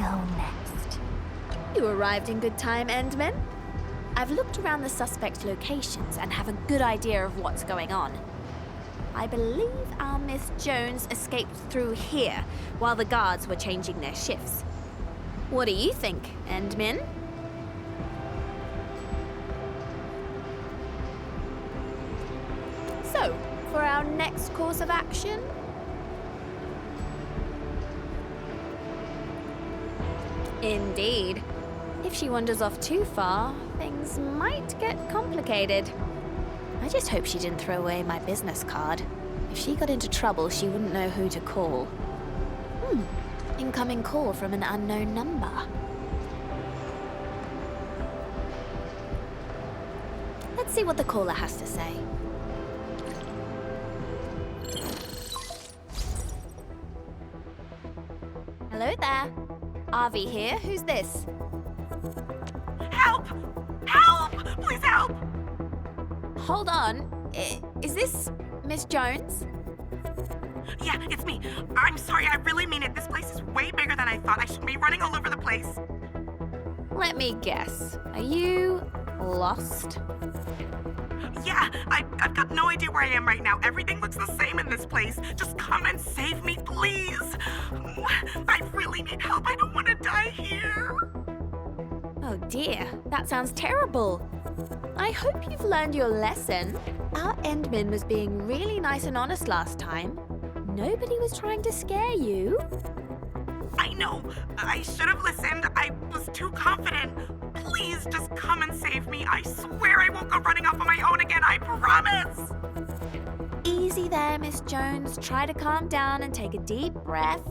go next? You arrived in good time, Endman. I've looked around the suspect's locations and have a good idea of what's going on. I believe our Miss Jones escaped through here while the guards were changing their shifts. What do you think, Endman? So, for our next course of action? Indeed. If she wanders off too far, things might get complicated. I just hope she didn't throw away my business card. If she got into trouble, she wouldn't know who to call. Incoming call from an unknown number. Let's see what the caller has to say. Hello there. Avi here. Who's this? Help! Help! Please help! Hold on. Is this Miss Jones? Yeah, it's me. I'm sorry, I really mean it. This place is way bigger than I thought. I shouldn't be running all over the place. Let me guess. Are you lost? Yeah, I've got no idea where I am right now. Everything looks the same in this place. Just come and save me, please. I really need help. I don't want to die here. Oh dear, that sounds terrible. I hope you've learned your lesson. Our Endman was being really nice and honest last time. Nobody was trying to scare you. I know. I should have listened. I was too confident. Please just come and save me. I swear I won't go running off on my own again. I promise. Easy there, Miss Jones. Try to calm down and take a deep breath.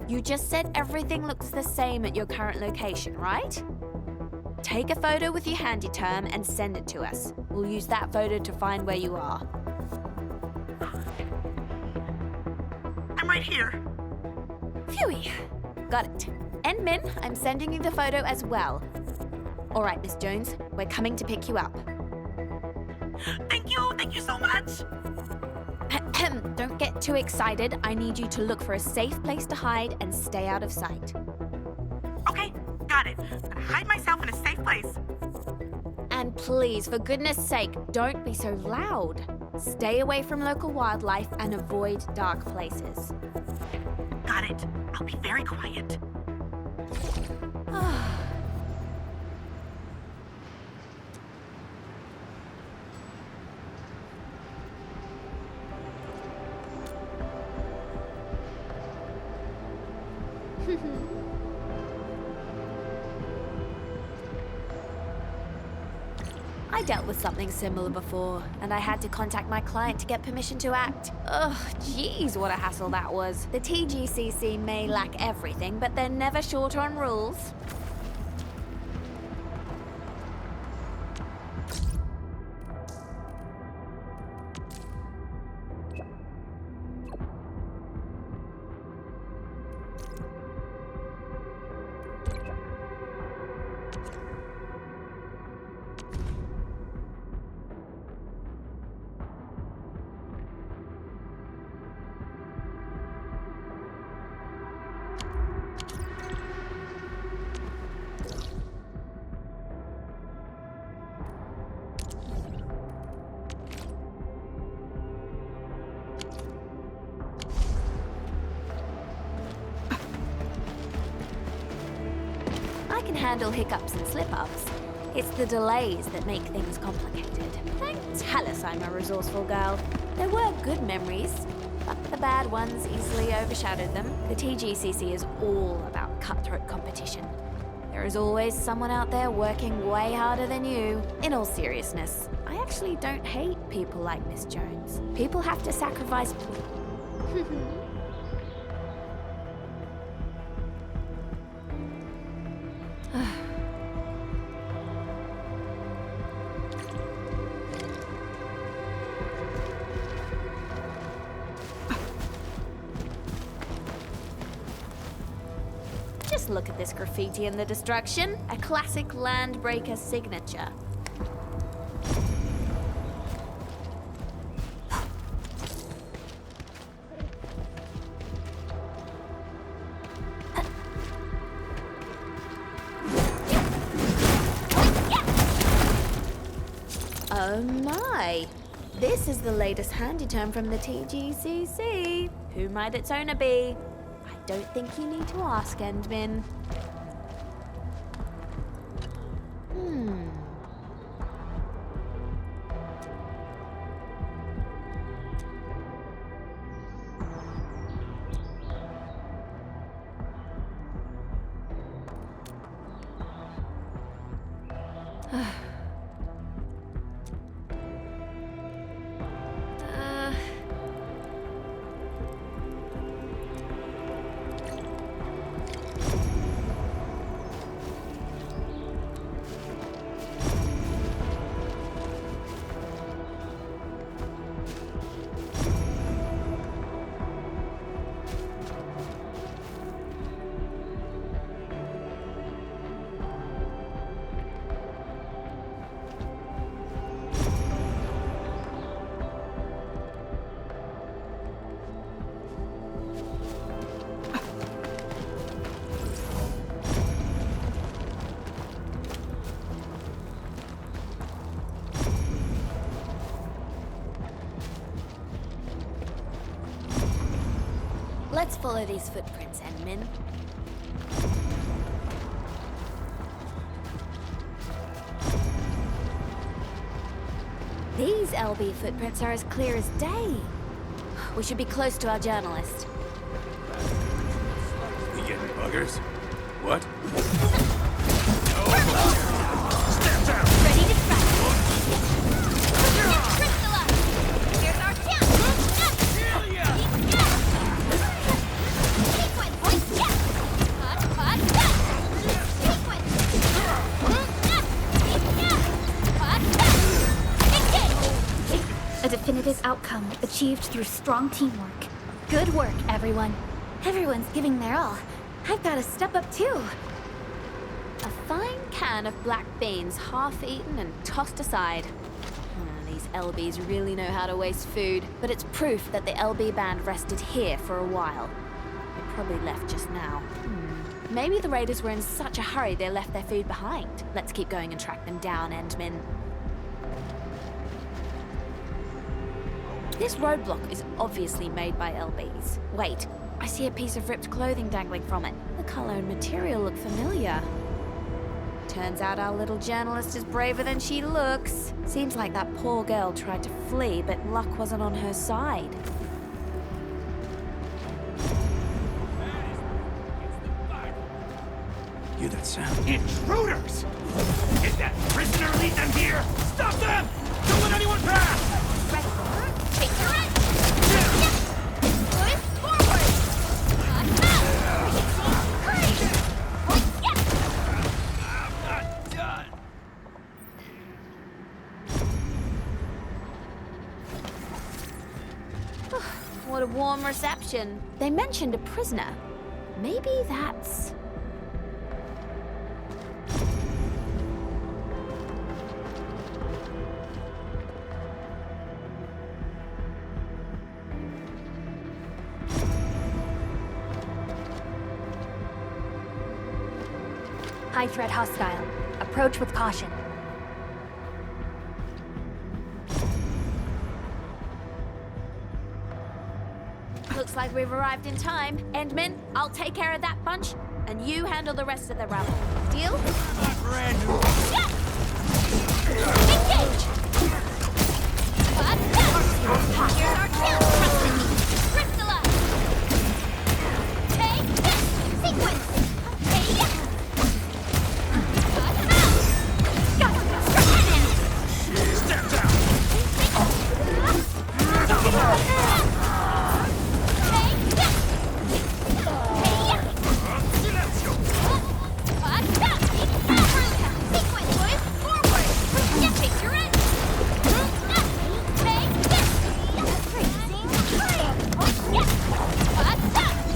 You just said everything looks the same at your current location, right? Take a photo with your handy term and send it to us. We'll use that photo to find where you are. I'm right here. Phewie. Got it. Endman, I'm sending you the photo as well. All right, Miss Jones, we're coming to pick you up. Thank you so much. Don't get too excited. I need you to look for a safe place to hide and stay out of sight. Okay, got it. I'm gonna hide myself in a safe place. And please, for goodness sake, don't be so loud. Stay away from local wildlife and avoid dark places. Got it. I'll be very quiet. I dealt with something similar before, and I had to contact my client to get permission to act. Ugh, geez, what a hassle that was. The TGCC may lack everything, but they're never short on rules. I can handle hiccups and slip-ups. It's the delays that make things complicated. Thank Talus I'm a resourceful girl. There were good memories, but the bad ones easily overshadowed them. The TGCC is all about cutthroat competition. There is always someone out there working way harder than you. In all seriousness, I actually don't hate people like Miss Jones. People have to sacrifice... Just look at this graffiti and the destruction. A classic Landbreaker signature. Hi! This is the latest handy term from the TGCC. Who might its owner be? I don't think you need to ask, Endmin. Let's follow these footprints, Endmin. These LB footprints are as clear as day. We should be close to our journalist. We getting buggers? What? Stand down! Ready to strike! Crystallize! Here's our chance! A definitive outcome achieved through strong teamwork. Good work, everyone. Everyone's giving their all. I've got to step up too. A fine can of black beans, half eaten and tossed aside. These LBs really know how to waste food, but it's proof that the LB band rested here for a while. They probably left just now. Maybe the raiders were in such a hurry they left their food behind. Let's keep going and track them down, Endmin. This roadblock is obviously made by LBs. Wait, I see a piece of ripped clothing dangling from it. The color and material look familiar. Turns out our little journalist is braver than she looks. Seems like that poor girl tried to flee, but luck wasn't on her side. Hear that sound? Intruders! Did that prisoner lead them here? Stop them! Don't let anyone pass! Take your right! Move forward! I'm not done! What a warm reception. They mentioned a prisoner. Maybe that's... High threat hostile. Approach with caution. Looks like we've arrived in time. Endmin, I'll take care of that bunch, and you handle the rest of the rabble. Deal? Engage! Here's our chance! Crystallize! Take this! Sequence! Step down!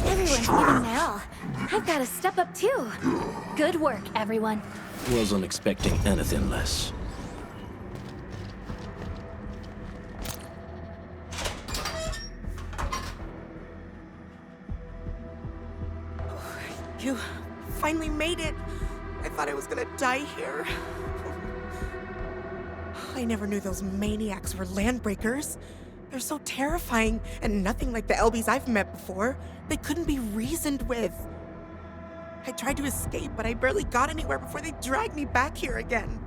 Everyone's giving their all. I've got to step up too. Good work, everyone. Wasn't expecting anything less. You finally made it. I thought I was gonna die here. I never knew those maniacs were landbreakers. They're so terrifying and nothing like the LBs I've met before. They couldn't be reasoned with. I tried to escape, but I barely got anywhere before they dragged me back here again.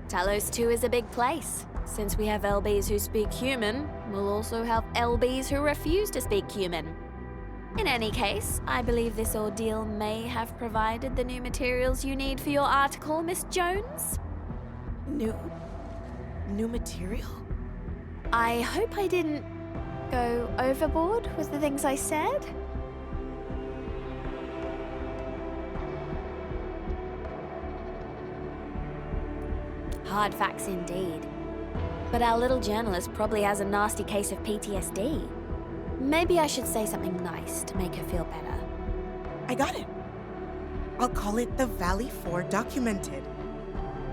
Talos 2 is a big place. Since we have LBs who speak human, we'll also have LBs who refuse to speak human. In any case, I believe this ordeal may have provided the new materials you need for your article, Miss Jones. New material? I hope I didn't go overboard with the things I said. Hard facts indeed. But our little journalist probably has a nasty case of PTSD. Maybe I should say something nice to make her feel better. I got it. I'll call it the Valley 4 Documented.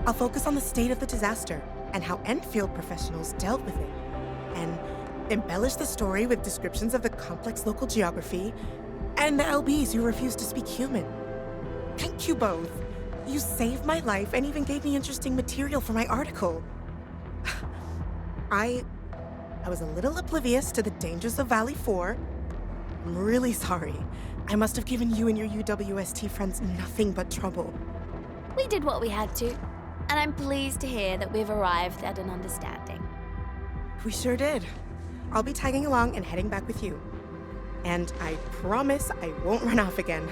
I'll focus on the state of the disaster and how Endfield professionals dealt with it, and embellish the story with descriptions of the complex local geography and the LBs who refuse to speak human. Thank you both. You saved my life and even gave me interesting material for my article. I was a little oblivious to the dangers of Valley 4. I'm really sorry. I must have given you and your UWST friends nothing but trouble. We did what we had to, and I'm pleased to hear that we've arrived at an understanding. We sure did. I'll be tagging along and heading back with you. And I promise I won't run off again.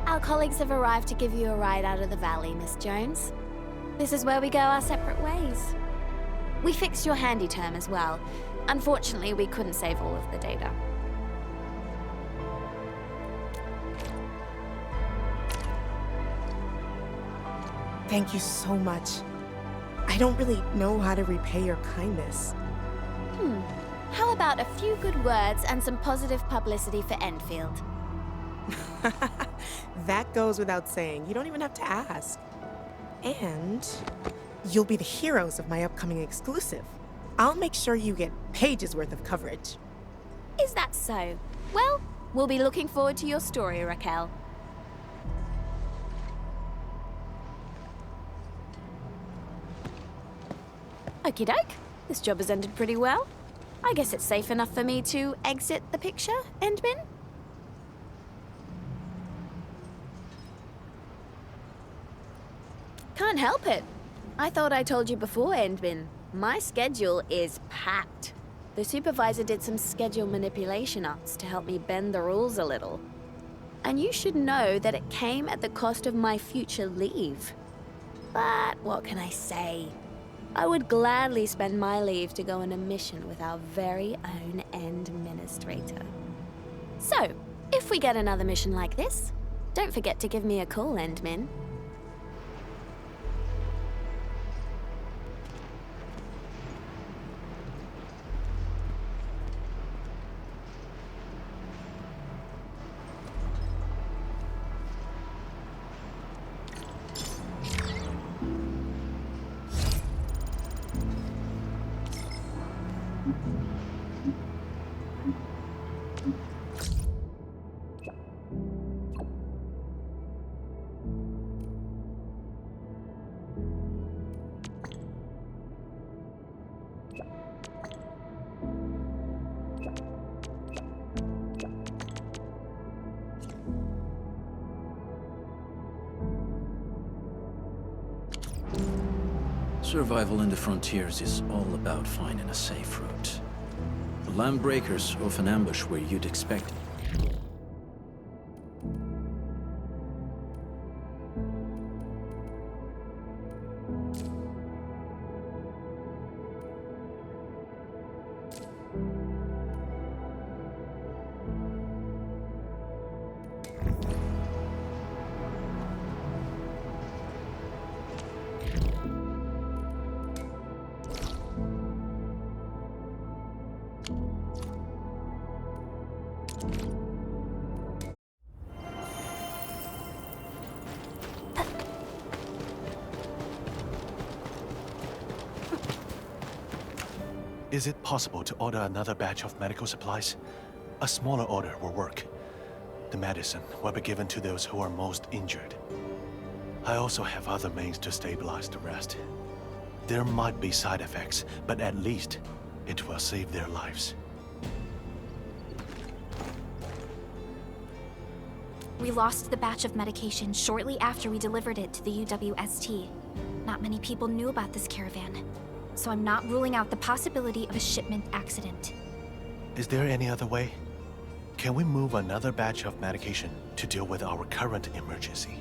Our colleagues have arrived to give you a ride out of the valley, Miss Jones. This is where we go our separate ways. We fixed your handy term as well. Unfortunately, we couldn't save all of the data. Thank you so much. I don't really know how to repay your kindness. How about a few good words and some positive publicity for Endfield? That goes without saying. You don't even have to ask. And you'll be the heroes of my upcoming exclusive. I'll make sure you get pages worth of coverage. Is that so? Well, we'll be looking forward to your story, Raquel. Okie doke. This job has ended pretty well. I guess it's safe enough for me to exit the picture, Endmin? Can't help it. I thought I told you before, Endmin. My schedule is packed. The supervisor did some schedule manipulation arts to help me bend the rules a little. And you should know that it came at the cost of my future leave. But what can I say? I would gladly spend my leave to go on a mission with our very own End Administrator. So, if we get another mission like this, don't forget to give me a call, Endmin. Survival in the frontiers is all about finding a safe route. The landbreakers often ambush where you'd expect it. Is it possible to order another batch of medical supplies? A smaller order will work. The medicine will be given to those who are most injured. I also have other means to stabilize the rest. There might be side effects, but at least it will save their lives. We lost the batch of medication shortly after we delivered it to the UWST. Not many people knew about this caravan, so I'm not ruling out the possibility of a shipment accident. Is there any other way? Can we move another batch of medication to deal with our current emergency?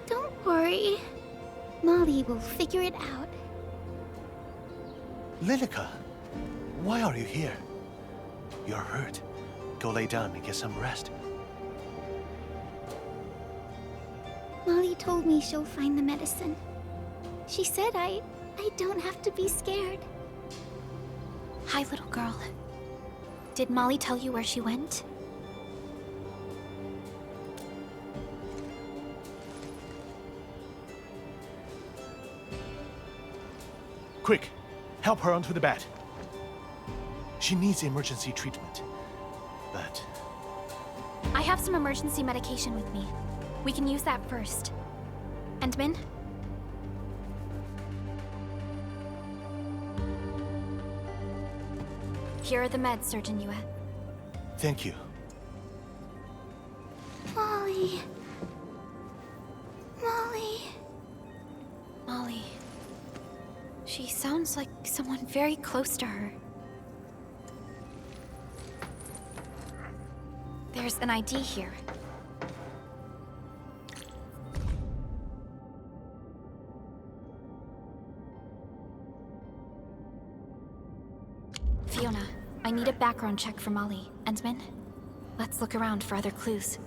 Don't worry. Molly will figure it out. Lineker, why are you here? You're hurt. Go lay down and get some rest. Molly told me she'll find the medicine. She said I don't have to be scared. Hi, little girl. Did Molly tell you where she went? Quick, help her onto the bed. She needs emergency treatment. But I have some emergency medication with me. We can use that first. Endman? Here are the meds, Surgeon Yue. thank you. Molly. Molly. Molly. She sounds like someone very close to her. There's an ID here. Fiona, I need a background check for Molly. Endman, let's look around for other clues.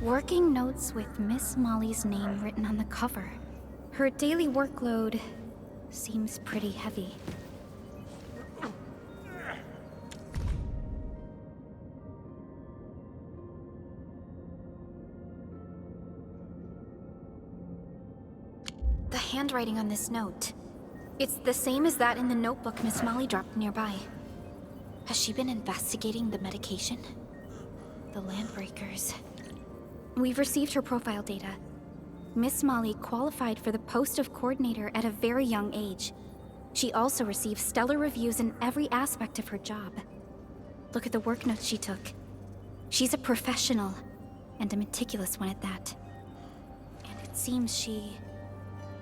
Working notes with Miss Molly's name written on the cover. Her daily workload seems pretty heavy. The handwriting on this note. It's the same as that in the notebook Miss Molly dropped nearby. Has she been investigating the medication? The Landbreakers. We've received her profile data. Miss Molly qualified for the post of coordinator at a very young age. She also received stellar reviews in every aspect of her job. Look at the work notes she took. She's a professional, and a meticulous one at that. And it seems she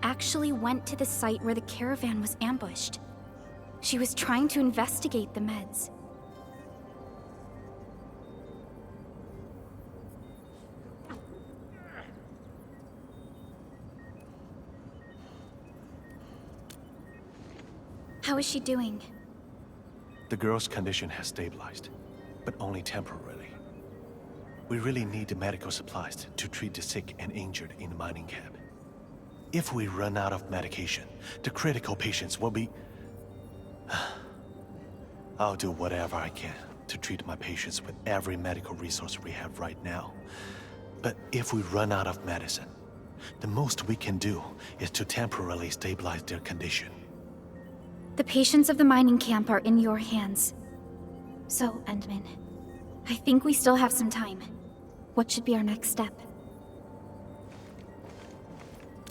actually went to the site where the caravan was ambushed. She was trying to investigate the meds. How is she doing? The girl's condition has stabilized, but only temporarily. We really need the medical supplies to treat the sick and injured in the mining camp. If we run out of medication, the critical patients will be... I'll do whatever I can to treat my patients with every medical resource we have right now. But if we run out of medicine, the most we can do is to temporarily stabilize their condition. The patients of the mining camp are in your hands. So, Endman, I think we still have some time. What should be our next step?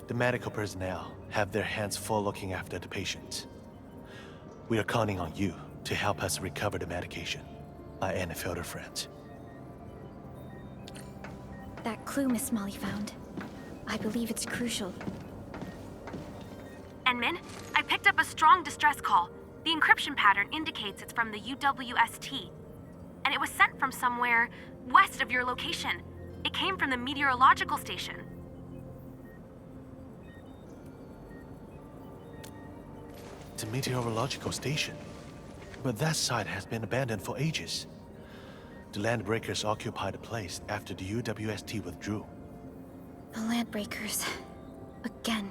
The medical personnel have their hands full looking after the patients. We are counting on you to help us recover the medication, my Endfielder friends. That clue Miss Molly found. I believe it's crucial. Enmin, I picked up a strong distress call. The encryption pattern indicates it's from the UWST. And it was sent from somewhere west of your location. It came from the meteorological station. The meteorological station. But that site has been abandoned for ages. The Landbreakers occupied the place after the UWST withdrew. The Landbreakers. Again.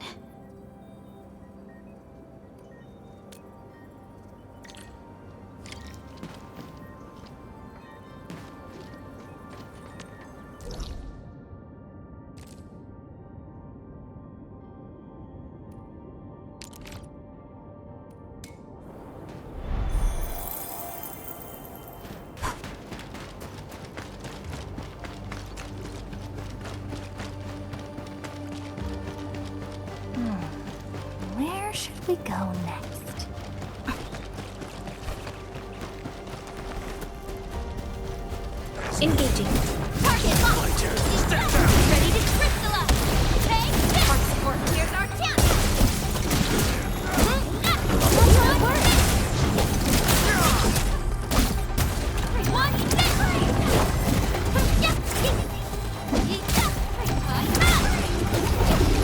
Where should we go next? Engaging. Target locked! Ready to crystallize! Take this! Hard support, here's our chance!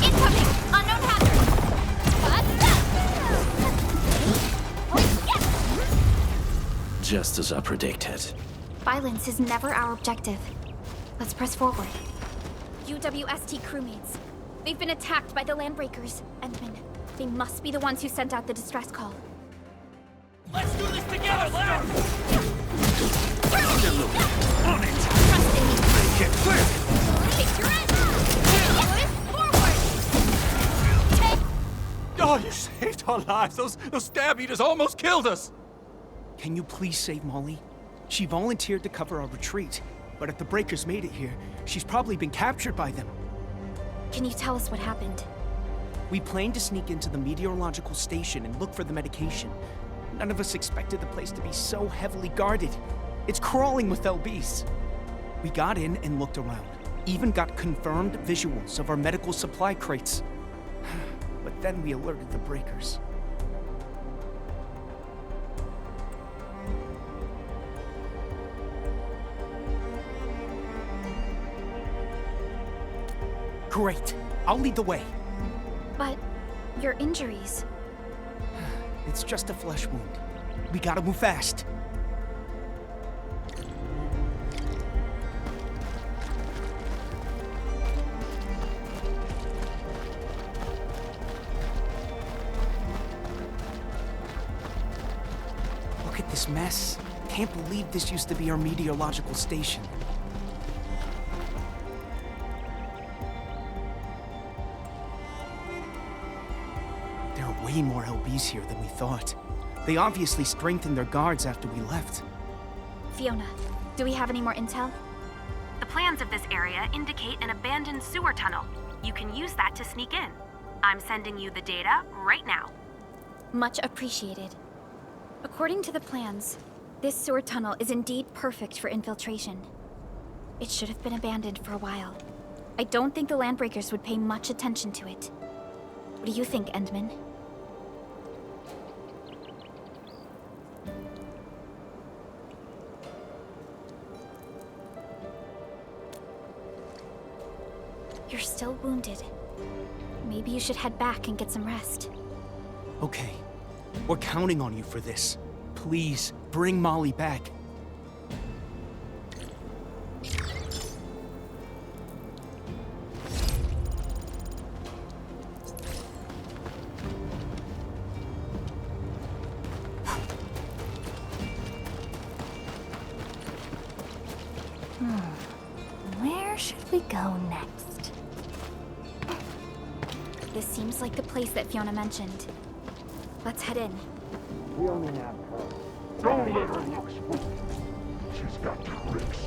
Incoming! Unknown hazard! Just as I predicted. Violence is never our objective. Let's press forward. UWST crewmates. They've been attacked by the Landbreakers. Endman, they must be the ones who sent out the distress call. Let's do this together, lad! On it! Trust in me! Make it quick! Take your edge! Forward! Oh, you saved our lives! Those stab eaters almost killed us! Can you please save Molly? She volunteered to cover our retreat, but if the Breakers made it here, she's probably been captured by them. Can you tell us what happened? We planned to sneak into the meteorological station and look for the medication. None of us expected the place to be so heavily guarded. It's crawling with LBs. We got in and looked around, even got confirmed visuals of our medical supply crates. But then we alerted the Breakers. Great. I'll lead the way. But your injuries. It's just a flesh wound. We gotta move fast. Look at this mess. Can't believe this used to be our meteorological station. There are way more LBs here than we thought. They obviously strengthened their guards after we left. Fiona, do we have any more intel? The plans of this area indicate an abandoned sewer tunnel. You can use that to sneak in. I'm sending you the data right now. Much appreciated. According to the plans, this sewer tunnel is indeed perfect for infiltration. It should have been abandoned for a while. I don't think the Landbreakers would pay much attention to it. What do you think, Endman? You're still wounded. Maybe you should head back and get some rest. Okay. We're counting on you for this. Please, bring Molly back. Where should we go next? This seems like the place that Fiona mentioned. Let's head in. Don't let her look spooked. She's got tricks.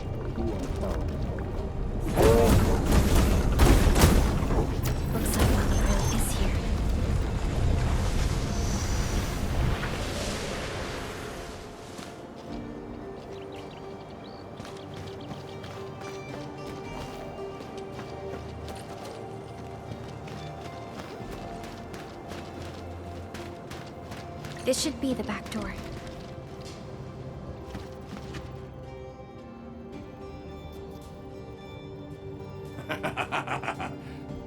Looks like Molly really is here. This should be the back door.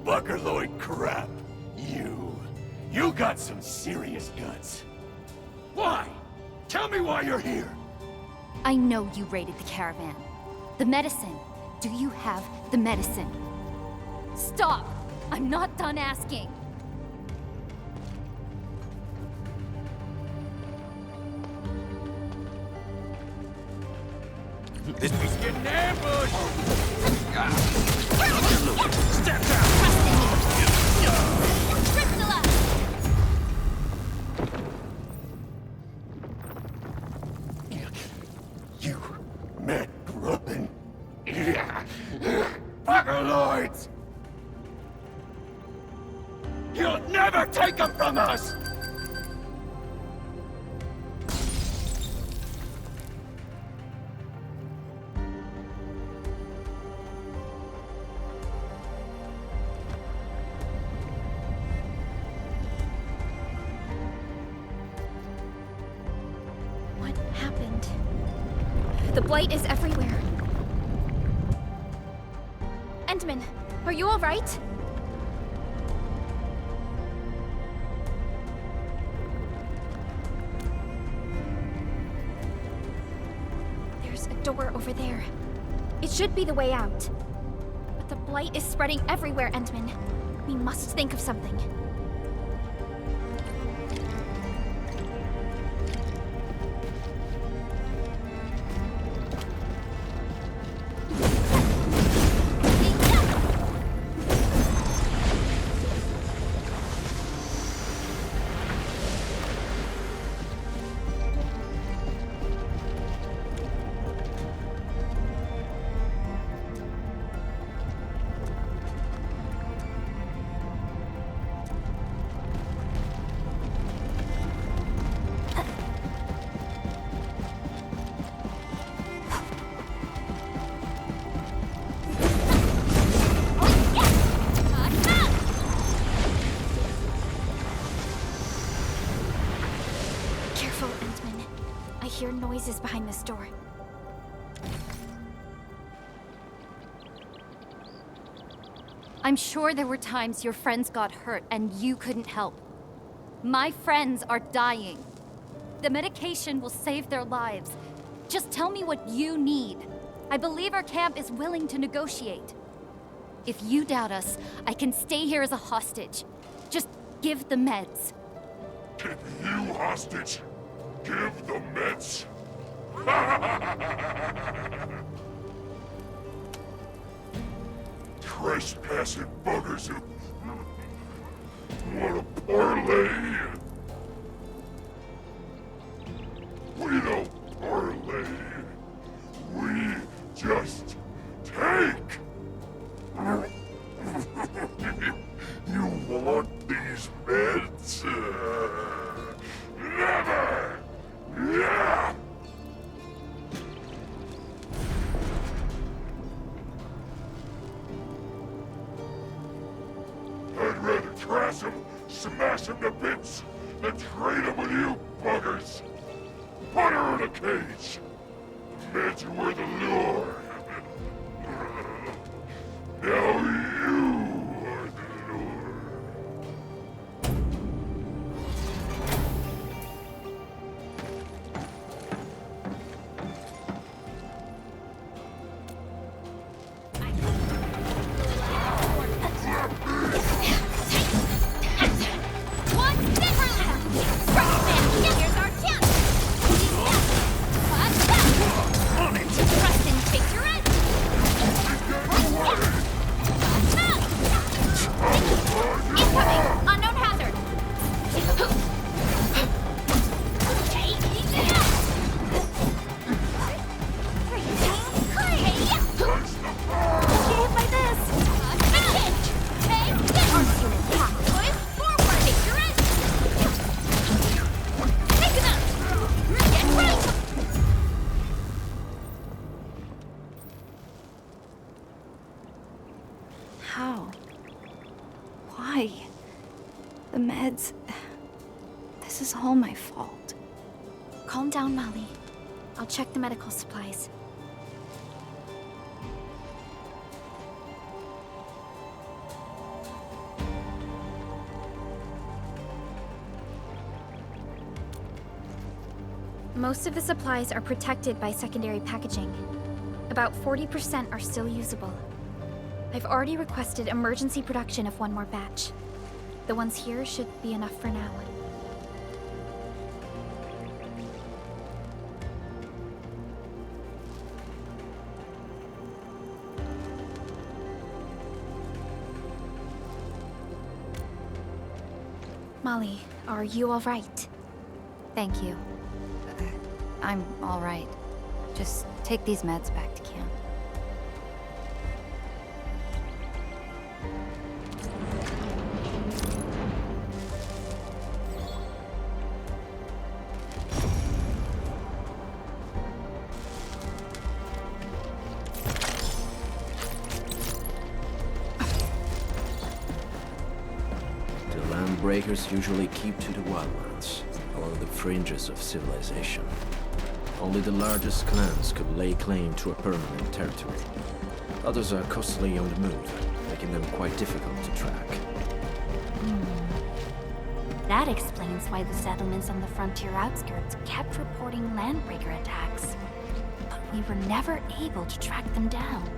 Buckerloid crap. You got some serious guts. Why? Tell me why you're here. I know you raided the caravan. The medicine. Do you have the medicine? Stop! I'm not done asking. This piece getting ambushed! Step down! Crystalla! You mad grubbin. Buckerloids! You'll never take them from us! What happened? The blight is everywhere. Endman, are you all right? There's a door over there. It should be the way out. But the blight is spreading everywhere, Endman. We must think of something. Careful, Endman. I hear noises behind this door. I'm sure there were times your friends got hurt and you couldn't help. My friends are dying. The medication will save their lives. Just tell me what you need. I believe our camp is willing to negotiate. If you doubt us, I can stay here as a hostage. Just give the meds. Keep you hostage? Give the meds? Trespassing buggers who want to parlay. We don't parlay. We just take. You want these meds? Never! Yeah! I'd rather trash him, smash him to bits, than trade him with you buggers. Put her in a cage. Meds were the lure. Now you are the lure. How? Why? The meds... The This is all my fault. Calm down, Molly. I'll check the medical supplies. Most of the supplies are protected by secondary packaging. About 40% are still usable. I've already requested emergency production of one more batch. The ones here should be enough for now. Molly, are you all right? Thank you. I'm all right. Just take these meds back to camp. The land breakers usually keep to the wildlands, along the fringes of civilization. Only the largest clans could lay claim to a permanent territory. Others are constantly on the move, making them quite difficult to track. That explains why the settlements on the frontier outskirts kept reporting landbreaker attacks. But we were never able to track them down.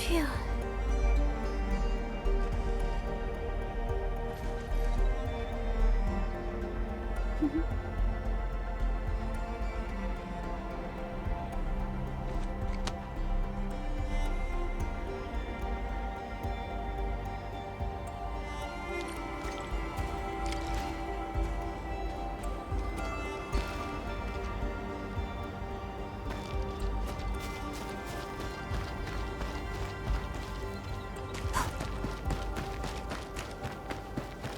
Phew.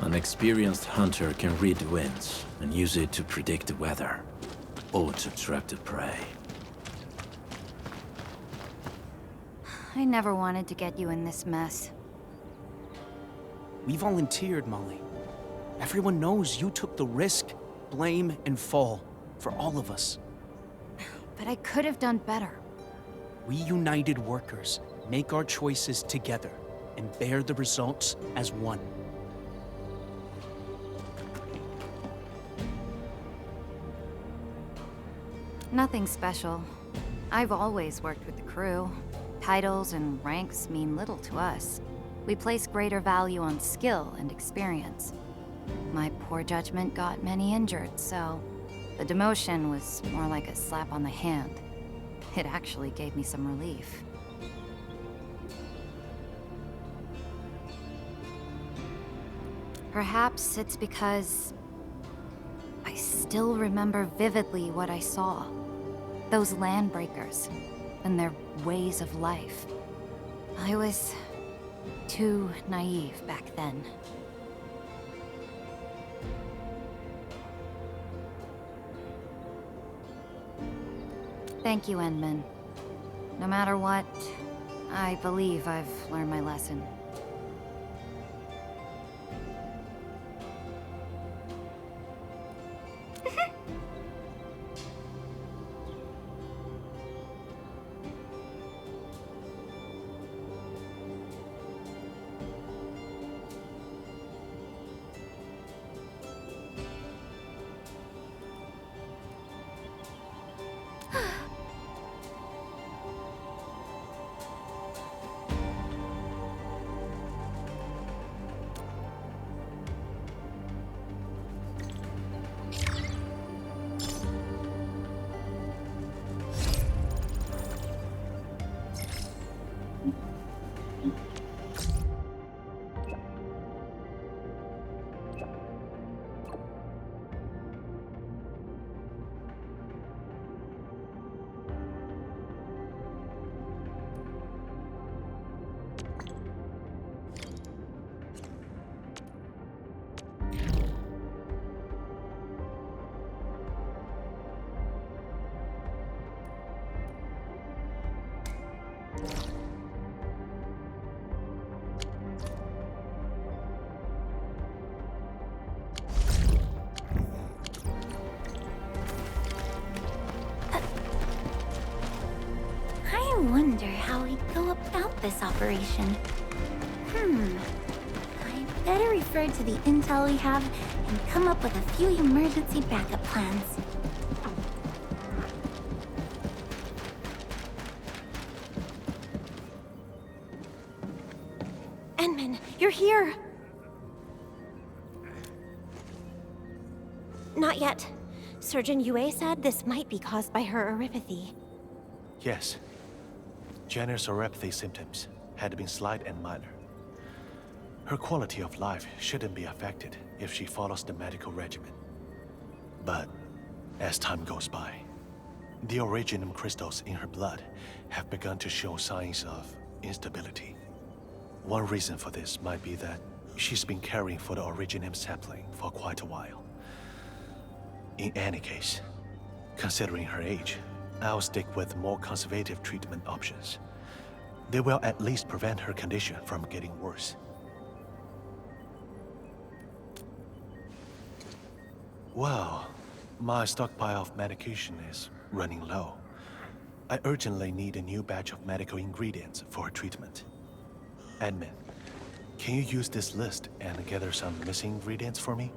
An experienced hunter can read the winds and use it to predict the weather, or to trap the prey. I never wanted to get you in this mess. We volunteered, Molly. Everyone knows you took the risk, blame, and fall for all of us. But I could have done better. We united workers make our choices together and bear the results as one. Nothing special. I've always worked with the crew. Titles and ranks mean little to us. We place greater value on skill and experience. My poor judgment got many injured, so the demotion was more like a slap on the hand. It actually gave me some relief. Perhaps it's because I still remember vividly what I saw. Those landbreakers and their ways of life. I was too naive back then. Thank you, Endman. No matter what, I believe I've learned my lesson. I wonder how we go about this operation. I better refer to the intel we have and come up with a few emergency backup plans. Enman, you're here! Not yet. Surgeon Yue said this might be caused by her oropathy. Yes. Jenner's oropathy symptoms had been slight and minor. Her quality of life shouldn't be affected if she follows the medical regimen. But as time goes by, the originum crystals in her blood have begun to show signs of instability. One reason for this might be that she's been caring for the originum sapling for quite a while. In any case, considering her age, I'll stick with more conservative treatment options. They will at least prevent her condition from getting worse. Well, my stockpile of medication is running low. I urgently need a new batch of medical ingredients for her treatment. Admin, can you use this list and gather some missing ingredients for me?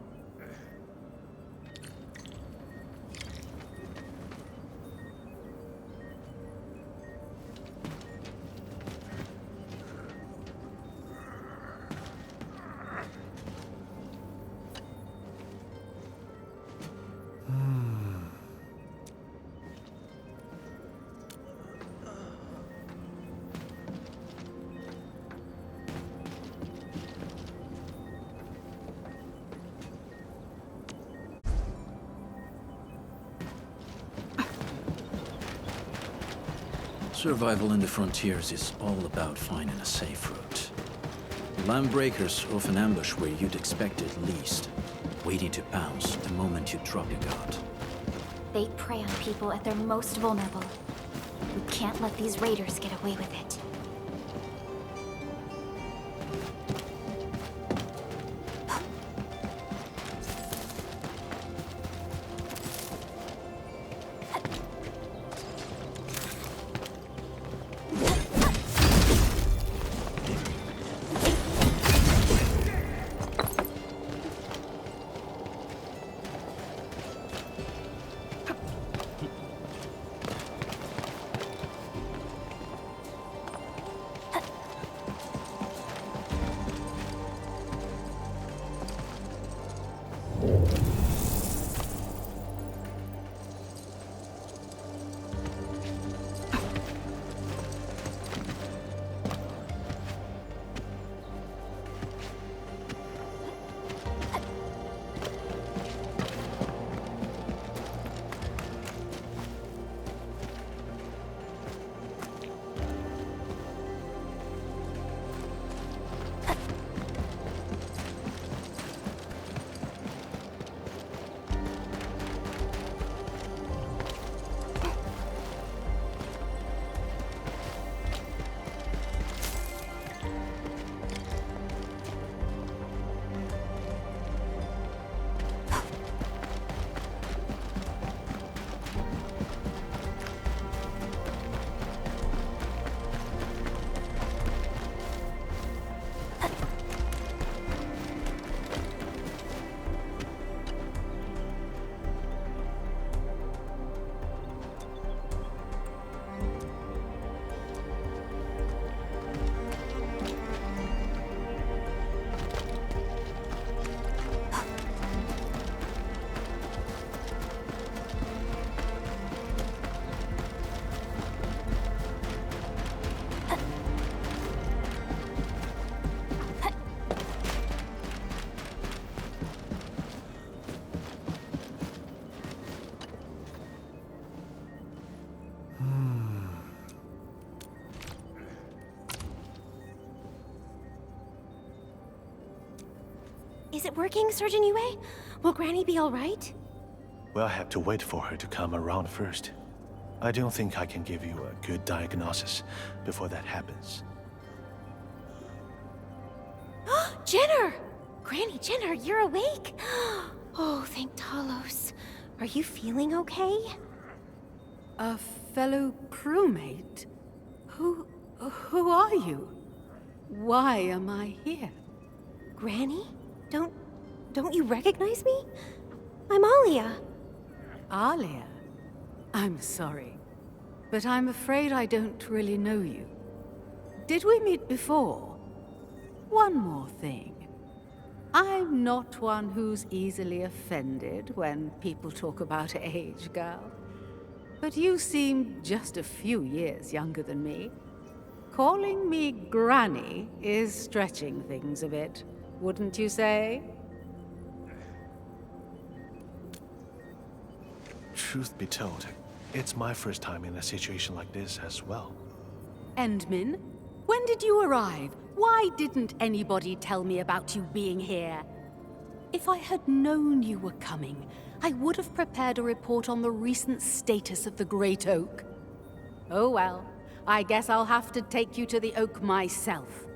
Survival in the frontiers is all about finding a safe route. Landbreakers often ambush where you'd expect it least, waiting to pounce the moment you drop your guard. They prey on people at their most vulnerable. We can't let these raiders get away with it. Is it working, Surgeon Yue? Will Granny be all right? We'll have to wait for her to come around first. I don't think I can give you a good diagnosis before that happens. Jenner! Granny Jenner, you're awake? Oh, thank Talos. Are you feeling okay? A fellow crewmate? Who are you? Why am I here? Granny? Don't you recognize me? I'm Alia. Alia? I'm sorry, but I'm afraid I don't really know you. Did we meet before? One more thing. I'm not one who's easily offended when people talk about age, girl. But you seem just a few years younger than me. Calling me Granny is stretching things a bit, wouldn't you say? Truth be told, it's my first time in a situation like this as well. Endmin, when did you arrive? Why didn't anybody tell me about you being here? If I had known you were coming, I would have prepared a report on the recent status of the Great Oak. Oh well, I guess I'll have to take you to the Oak myself.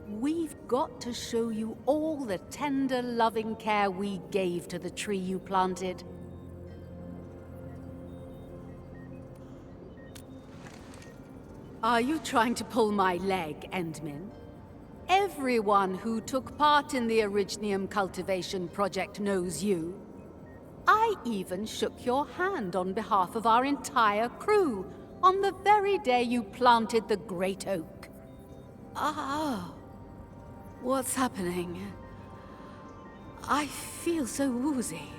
We've got to show you all the tender, loving care we gave to the tree you planted. Are you trying to pull my leg, Endmin? Everyone who took part in the Originium cultivation project knows you. I even shook your hand on behalf of our entire crew on the very day you planted the Great Oak. Ah, what's happening? I feel so woozy.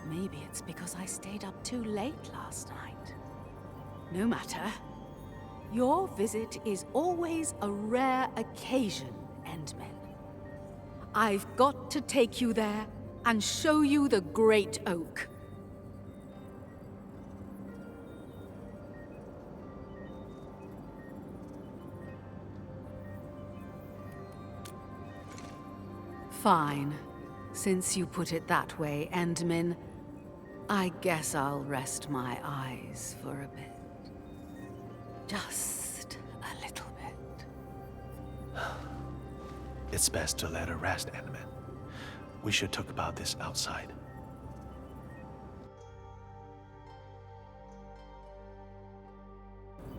Maybe it's because I stayed up too late last night. No matter. Your visit is always a rare occasion, Endmen. I've got to take you there and show you the Great Oak. Fine. Since you put it that way, Endmin, I guess I'll rest my eyes for a bit. Just a little bit. It's best to let her rest, Endman. We should talk about this outside.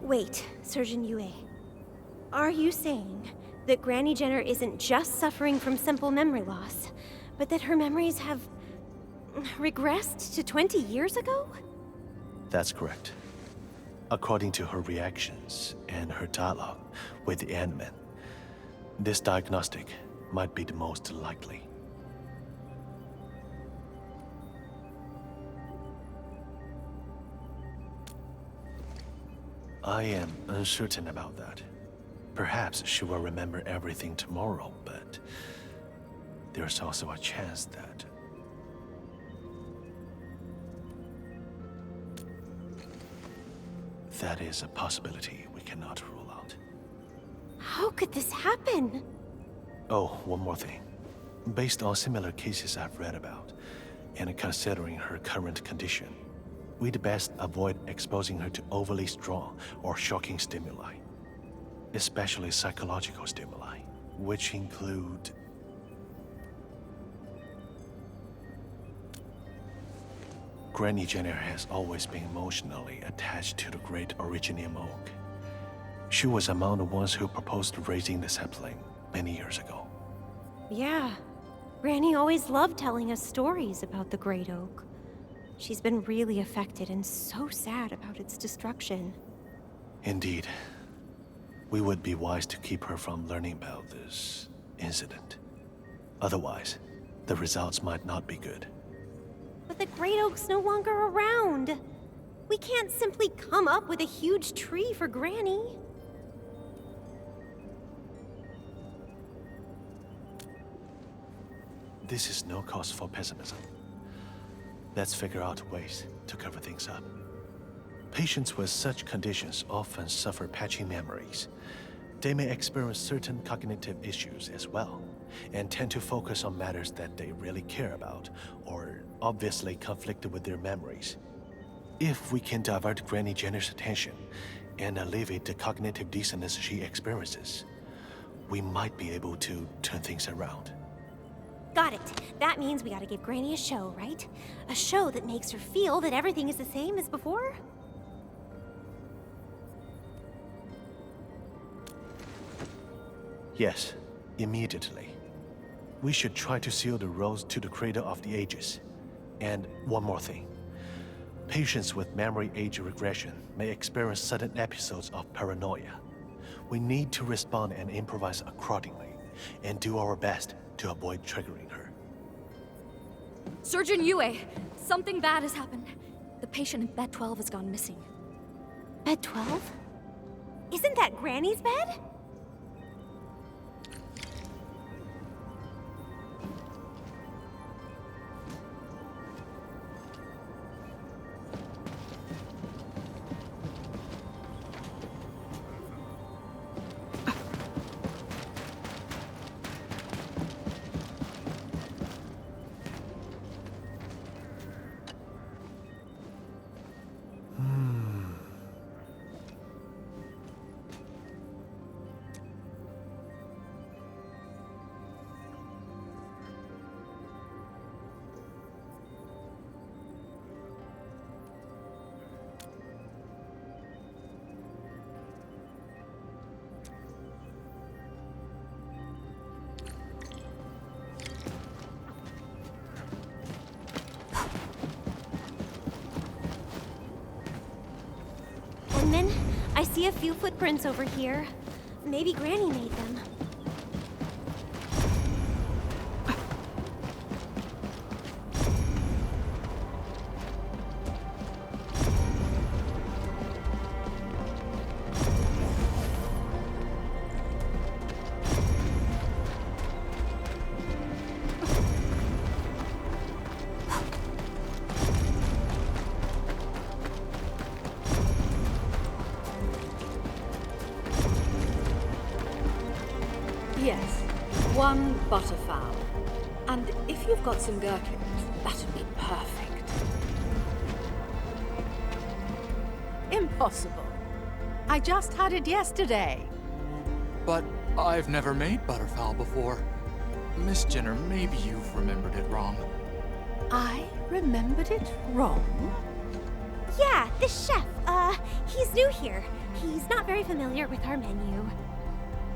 Wait, Surgeon Yue. Are you saying that Granny Jenner isn't just suffering from simple memory loss, but that her memories have regressed to 20 years ago? That's correct. According to her reactions and her dialogue with the Endman, this diagnostic might be the most likely. I am uncertain about that. Perhaps she will remember everything tomorrow, but there's also a chance that... That is a possibility we cannot rule out. How could this happen? Oh, one more thing. Based on similar cases I've read about, and considering her current condition, we'd best avoid exposing her to overly strong or shocking stimuli. Especially psychological stimuli, which include... Granny Jenner has always been emotionally attached to the great Originium Oak. She was among the ones who proposed raising the sapling many years ago. Yeah. Granny always loved telling us stories about the Great Oak. She's been really affected and so sad about its destruction. Indeed. We would be wise to keep her from learning about this incident. Otherwise, the results might not be good. But the Great Oak's no longer around. We can't simply come up with a huge tree for Granny. This is no cause for pessimism. Let's figure out ways to cover things up. Patients with such conditions often suffer patchy memories. They may experience certain cognitive issues as well, and tend to focus on matters that they really care about, or obviously conflicted with their memories. If we can divert Granny Jenner's attention and alleviate the cognitive dissonance she experiences, we might be able to turn things around. Got it. That means we gotta give Granny a show, right? A show that makes her feel that everything is the same as before? Yes, immediately. We should try to seal the roads to the Cradle of the Ages. And one more thing. Patients with memory age regression may experience sudden episodes of paranoia. We need to respond and improvise accordingly, and do our best to avoid triggering her. Surgeon Yue, something bad has happened. The patient in bed 12 has gone missing. Bed 12? Isn't that Granny's bed? Woodman, I see a few footprints over here. Maybe Granny made them. Yes, one butterfowl. And if you've got some gherkins, that'd be perfect. Impossible. I just had it yesterday. But I've never made butterfowl before. Miss Jenner, maybe you've remembered it wrong. I remembered it wrong? Yeah, this chef, he's new here. He's not very familiar with our menu.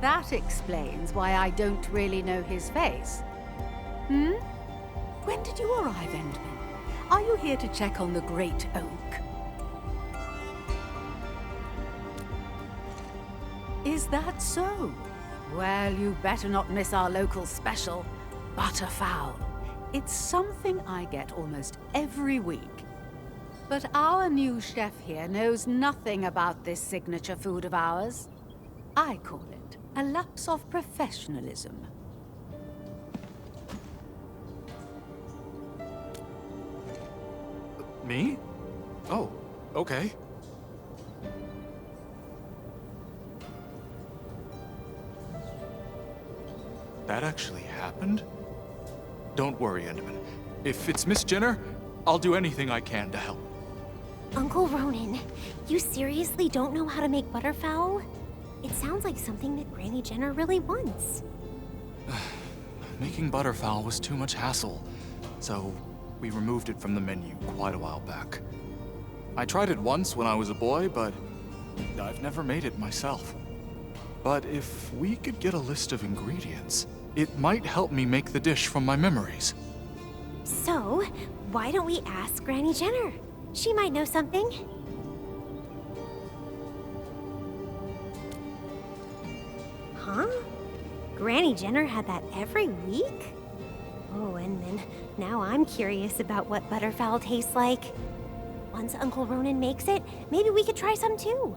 That explains why I don't really know his face. Hmm? When did you arrive, Endman? Are you here to check on the Great Oak? Is that so? Well, you better not miss our local special, butterfowl. It's something I get almost every week. But our new chef here knows nothing about this signature food of ours. I call it a lapse of professionalism. Me? Oh, okay. That actually happened? Don't worry, Endman. If it's Miss Jenner, I'll do anything I can to help. Uncle Ronan, you seriously don't know how to make butterfowl? It sounds like something that Granny Jenner really wants. Making butterfowl was too much hassle, so we removed it from the menu quite a while back. I tried it once when I was a boy, but I've never made it myself. But if we could get a list of ingredients, it might help me make the dish from my memories. So, why don't we ask Granny Jenner? She might know something. Huh? Granny Jenner had that every week? Oh, and then now I'm curious about what butterfowl tastes like. Once Uncle Ronan makes it, maybe we could try some too.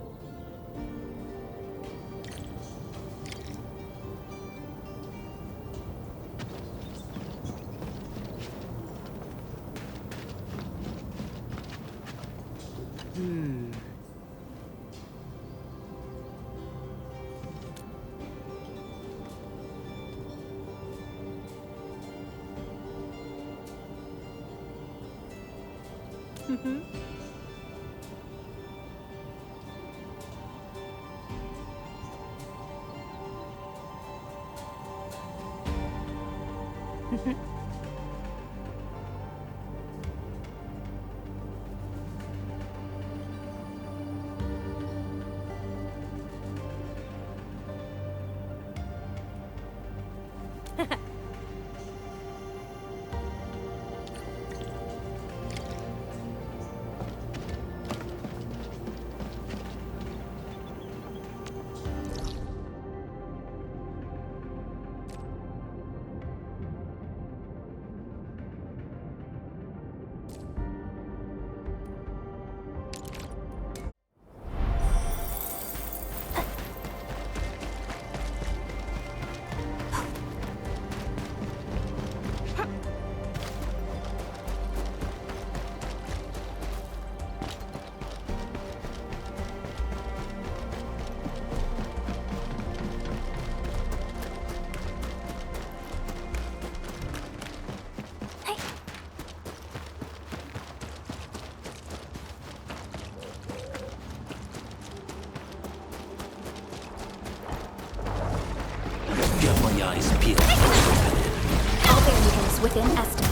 Eyes peeled. All variables within estimates.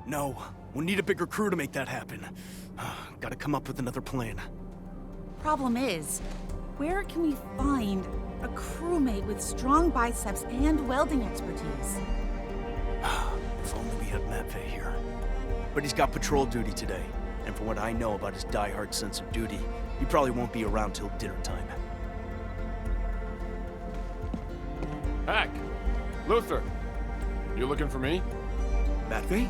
No, we'll need a bigger crew to make that happen. Gotta come up with another plan. Problem is, where can we find a crewmate with strong biceps and welding expertise? If only we had Matvey here. But he's got patrol duty today, and from what I know about his die-hard sense of duty, he probably won't be around till dinner time. Hack! Luther! You looking for me? Matvey?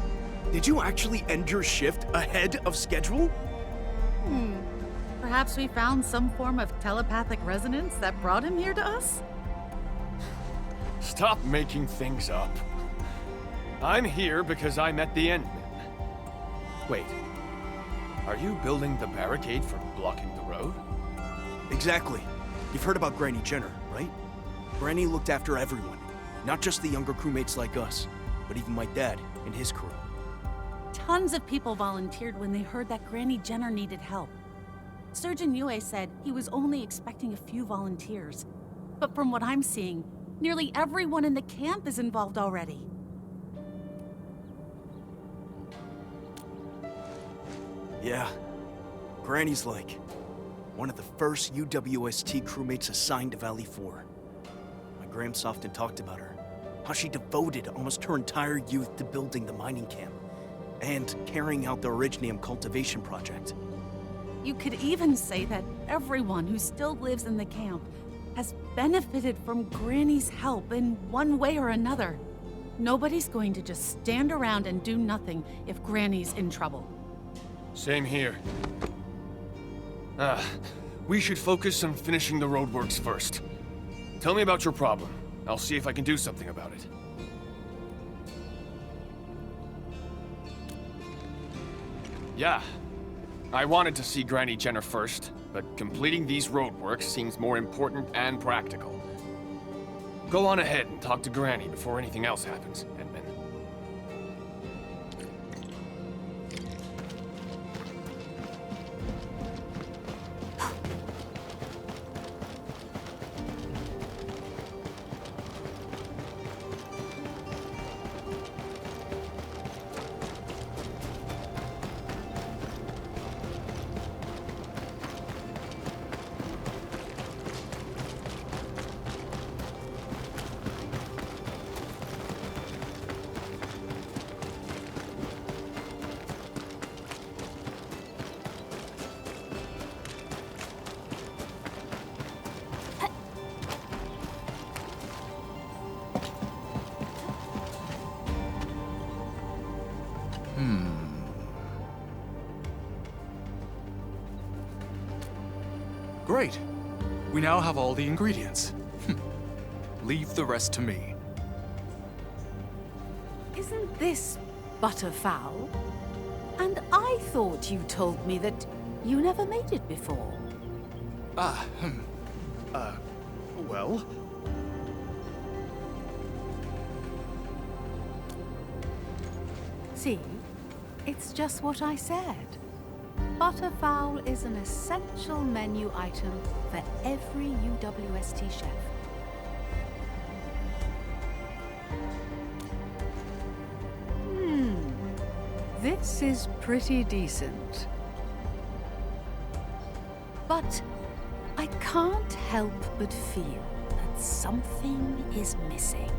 Did you actually end your shift ahead of schedule? Perhaps we found some form of telepathic resonance that brought him here to us? Stop making things up. I'm here because I met the Endmen. Wait, are you building the barricade for blocking the road? Exactly. You've heard about Granny Jenner, right? Granny looked after everyone, not just the younger crewmates like us, but even my dad and his crew. Tons of people volunteered when they heard that Granny Jenner needed help. Surgeon Yue said he was only expecting a few volunteers. But from what I'm seeing, nearly everyone in the camp is involved already. Yeah. Granny's like one of the first UWST crewmates assigned to Valley 4. My Gramps often talked about her, how she devoted almost her entire youth to building the mining camp and carrying out the Originium cultivation project. You could even say that everyone who still lives in the camp has benefited from Granny's help in one way or another. Nobody's going to just stand around and do nothing if Granny's in trouble. Same here. We should focus on finishing the roadworks first. Tell me about your problem. I'll see if I can do something about it. Yeah. I wanted to see Granny Jenner first, but completing these roadworks seems more important and practical. Go on ahead and talk to Granny before anything else happens, Edmund. Great. We now have all the ingredients. Leave the rest to me. Isn't this butterfowl? And I thought you told me that you never made it before. Well? See, it's just what I said. Butterfowl is an essential menu item for every UWST chef. This is pretty decent. But I can't help but feel that something is missing.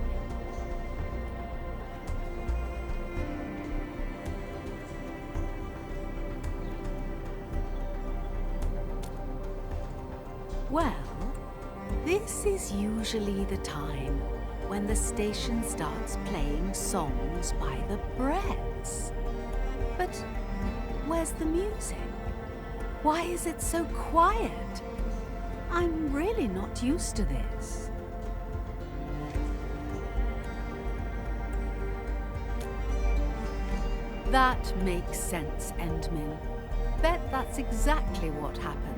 Well, this is usually the time when the station starts playing songs by the Bretts. But where's the music? Why is it so quiet? I'm really not used to this. That makes sense, Endmin. Bet that's exactly what happened.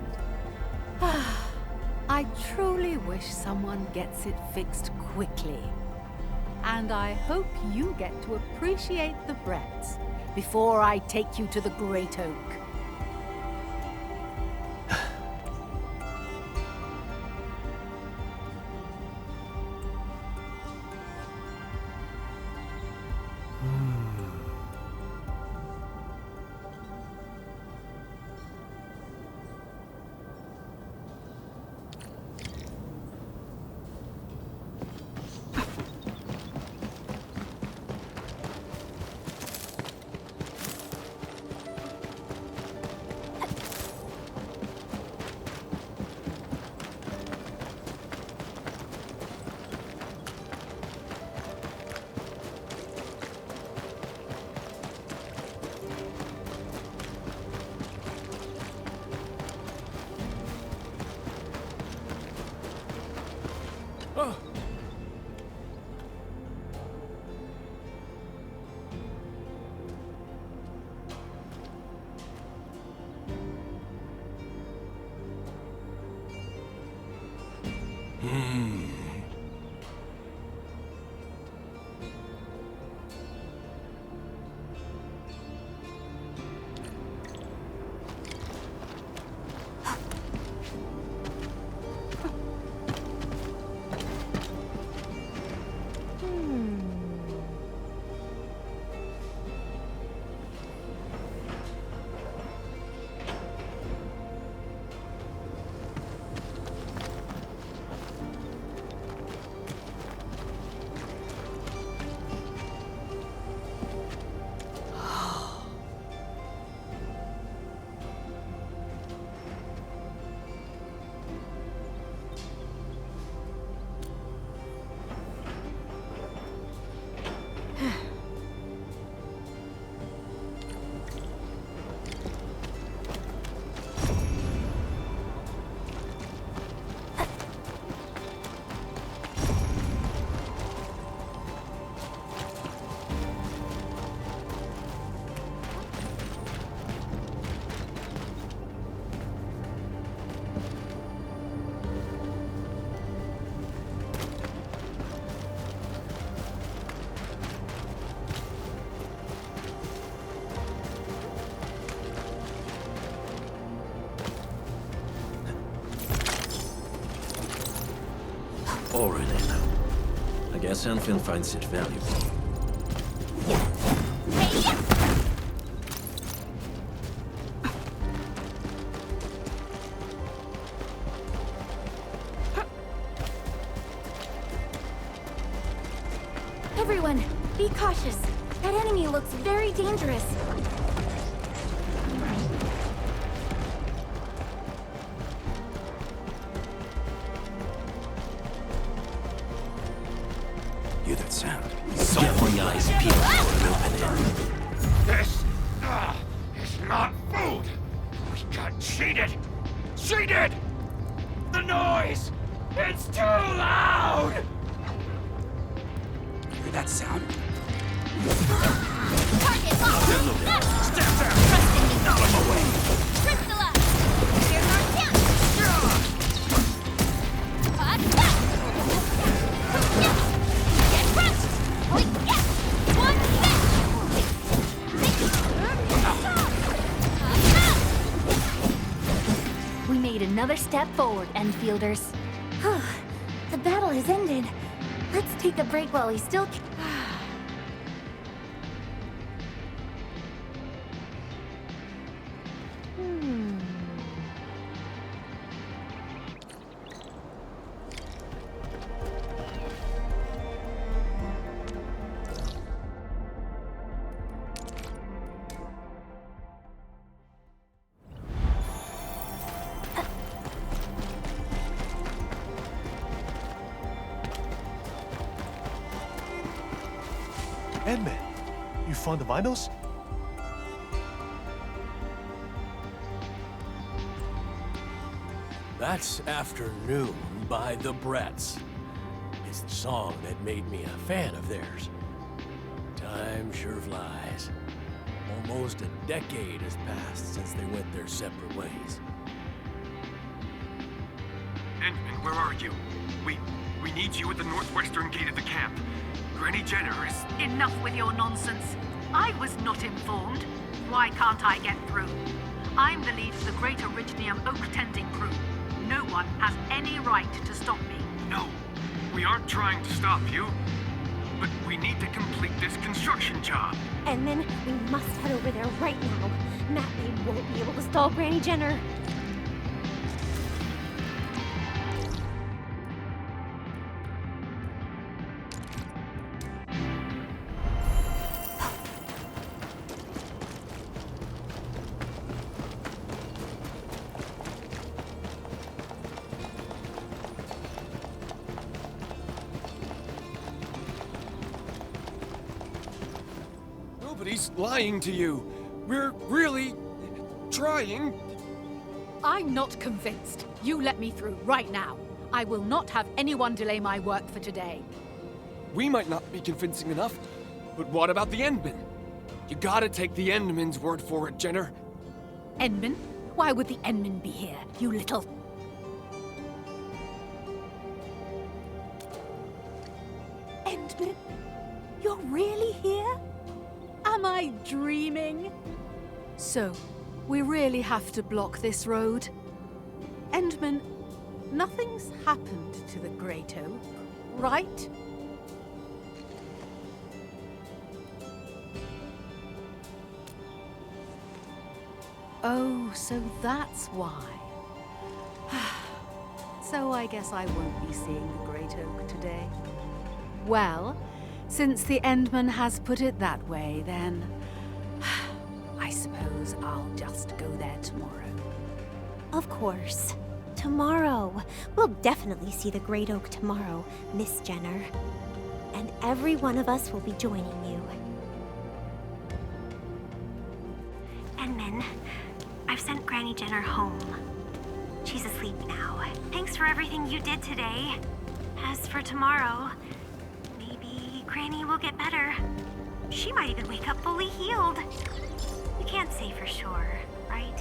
I truly wish someone gets it fixed quickly. And I hope you get to appreciate the Bretts before I take you to the Great Oak. Already now. I guess Endfield finds it valuable. Everyone, be cautious. That enemy looks very dangerous. Hear that sound? Get my eyes peeled for an open end. This is not food. We got cheated. Cheated! The noise! It's too loud! Hear that sound? Target locked! Stand there! Trust in me! Out of my way! Crystallize! Here's our chance! Get crushed! One hit! We made another step forward, Enfielders. The battle has ended. Let's take a break while we still can. You found the vinyls? That's Afternoon by the Bretts. It's the song that made me a fan of theirs. Time sure flies. Almost a decade has passed since they went their separate ways. Endman, where are you? We need you at the northwestern gate of the camp. Granny Jenner is... Enough with your nonsense. I was not informed. Why can't I get through? I'm the lead of the Great Originium Oak Tending Crew. No one has any right to stop me. No, we aren't trying to stop you. But we need to complete this construction job. And then we must head over there right now. Matt Maid won't be able to stall Granny Jenner. Nobody's lying to you. We're really trying. I'm not convinced. You let me through right now. I will not have anyone delay my work for today. We might not be convincing enough, but what about the Endmen? You gotta take the Endmen's word for it, Jenner. Endman? Why would the Endman be here, you little... Endman? You're really here? Am I dreaming? So, we really have to block this road? Endman, nothing's happened to the Great Oak, right? Oh, so that's why. So I guess I won't be seeing the Great Oak today. Well, since the Endman has put it that way, then I suppose I'll just go there tomorrow. Of course. Tomorrow. We'll definitely see the Great Oak tomorrow, Miss Jenner. And every one of us will be joining you. Endman, I've sent Granny Jenner home. She's asleep now. Thanks for everything you did today. As for tomorrow, maybe Granny will get better. She might even wake up fully healed. You can't say for sure, right?